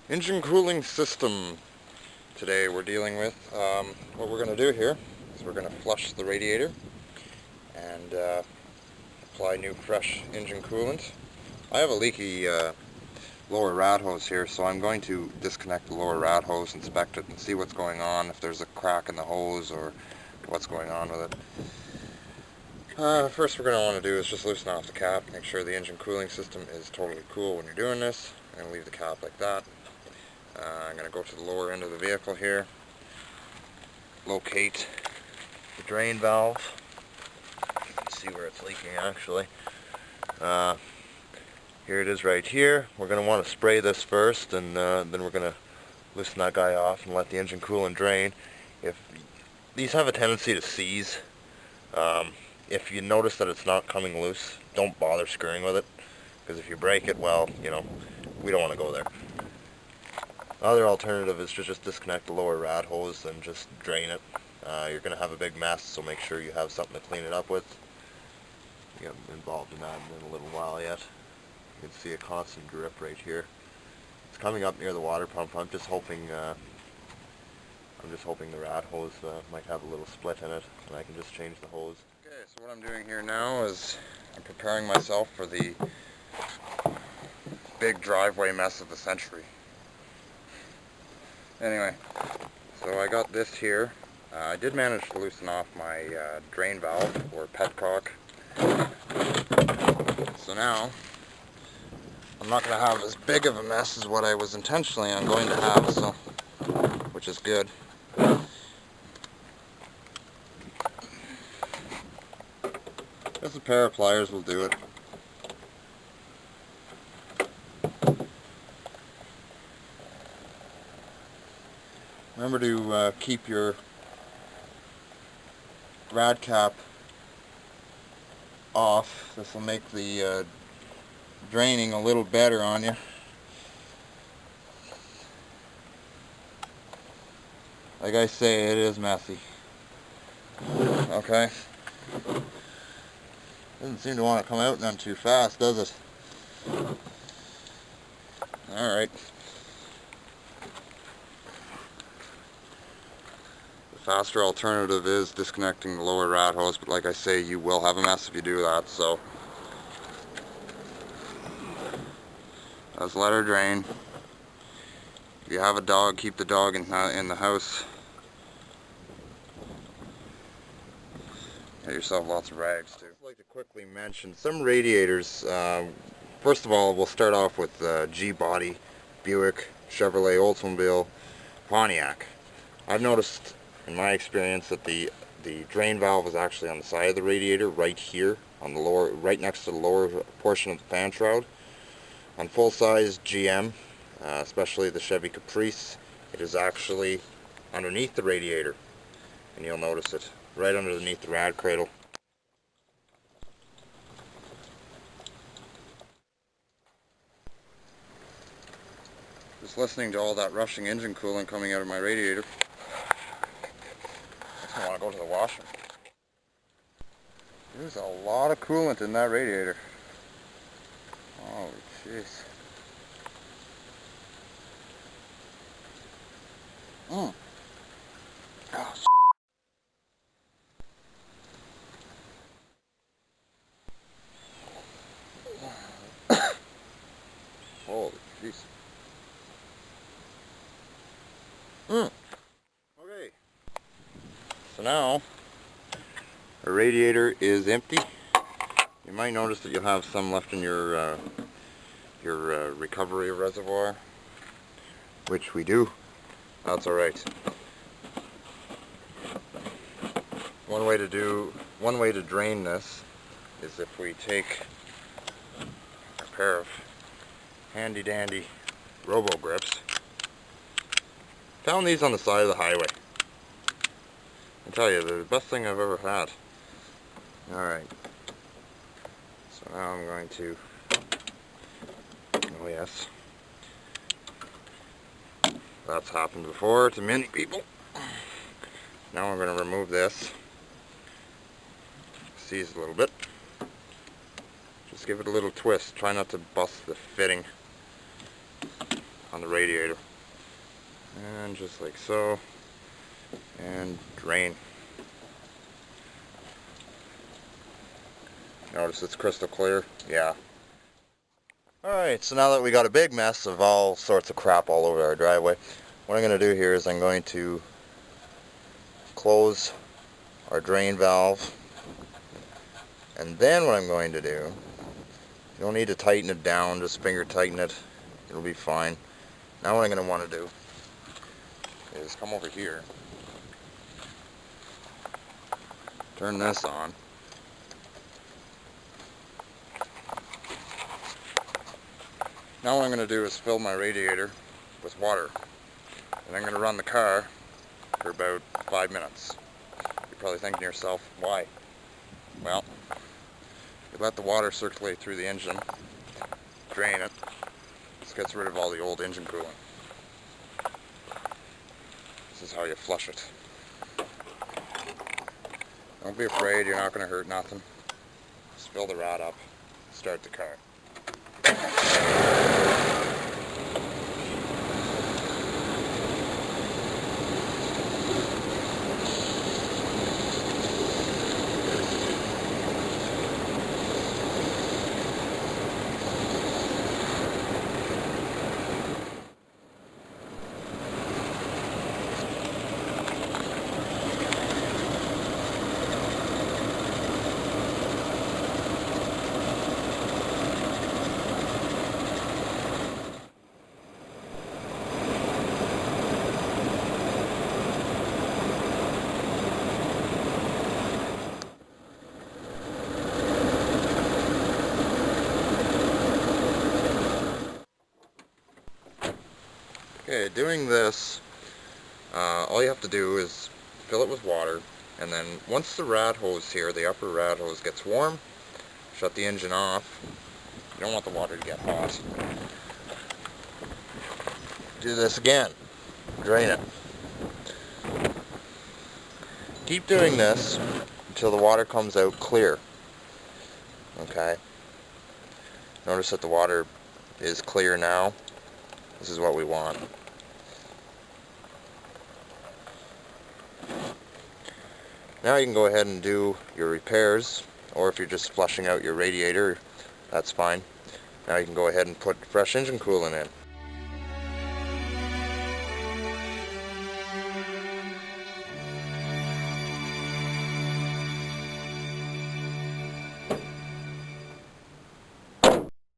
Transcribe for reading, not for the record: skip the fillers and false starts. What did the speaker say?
Engine cooling system. Today we're dealing with what we're going to do here is we're going to flush the radiator and apply new fresh engine coolant. I have a leaky lower rad hose here, so I'm going to disconnect the lower rad hose, inspect it, and see what's going on, if there's a crack in the hose or what's going on with it. First we're going to want to do is just loosen off the cap, make sure the engine cooling system is totally cool when you're doing this. I'm going to leave the cap like that. I'm going to go to the lower end of the vehicle here, locate the drain valve. You can see where it's leaking actually. Here it is right here. We're going to want to spray this first, and then we're going to loosen that guy off and let the engine coolant drain. These have a tendency to seize. If you notice that it's not coming loose, don't bother screwing with it, because if you break it, well, you know, we don't want to go there. Other alternative is to just disconnect the lower rad hose and just drain it. You're going to have a big mess, so make sure you have something to clean it up with. You haven't been involved in that in a little while yet. You can see a constant drip right here. It's coming up near the water pump. I'm just hoping the rad hose might have a little split in it, and I can just change the hose. Okay, so what I'm doing here now is I'm preparing myself for the big driveway mess of the century. Anyway, so I got this here. I did manage to loosen off my drain valve, or petcock. So now, I'm not going to have as big of a mess as what I was intentionally going to have, so, which is good. Just a pair of pliers will do it. Remember to keep your rad cap off. This will make the draining a little better on you. Like I say, it is messy. Okay. Doesn't seem to want to come out none too fast, does it? Alright. Faster alternative is disconnecting the lower rad hose, but like I say, you will have a mess if you do that, so just let her drain. If you have a dog, keep the dog in the house. Get yourself lots of rags too. I'd like to quickly mention some radiators. First of all, we'll start off with G-Body, Buick, Chevrolet, Oldsmobile, Pontiac. I've noticed in my experience that the drain valve is actually on the side of the radiator, right here, on the lower, right next to the lower portion of the fan shroud. On full-size GM, especially the Chevy Caprice, it is actually underneath the radiator, and you'll notice it right underneath the rad cradle. Just listening to all that rushing engine coolant coming out of my radiator. I want to go to the washer. There's a lot of coolant in that radiator. Holy jeez. Oh, holy jeez. Okay. So now, the radiator is empty. You might notice that you'll have some left in your recovery reservoir, which we do. That's alright. One way to drain this is if we take a pair of handy dandy robo grips. Found these on the side of the highway. I tell you, they're the best thing I've ever had. Alright. So now I'm going to, oh yes, that's happened before to many people. Now I'm going to remove this. Seize a little bit. Just give it a little twist. Try not to bust the fitting on on the radiator. And just like so. And drain. Notice it's crystal clear. Yeah. Alright, so now that we got a big mess of all sorts of crap all over our driveway, what I'm going to do here is I'm going to close our drain valve, and then what I'm going to do, you don't need to tighten it down, just finger tighten it, it'll be fine. Now what I'm going to want to do is come over here, turn this on, now what I'm going to do is fill my radiator with water, and I'm going to run the car for about 5 minutes. You're probably thinking to yourself, why? Well, you let the water circulate through the engine, drain it, this gets rid of all the old engine coolant. This is how you flush it. Don't be afraid, you're not going to hurt nothing. Just fill the rod up, start the car. Okay, doing this, all you have to do is fill it with water, and then once the rad hose here, the upper rad hose gets warm, shut the engine off. You don't want the water to get hot. Do this again, drain it. Keep doing this until the water comes out clear. Okay? Notice that the water is clear now. This is what we want. Now you can go ahead and do your repairs, or if you're just flushing out your radiator, that's fine. Now you can go ahead and put fresh engine coolant in.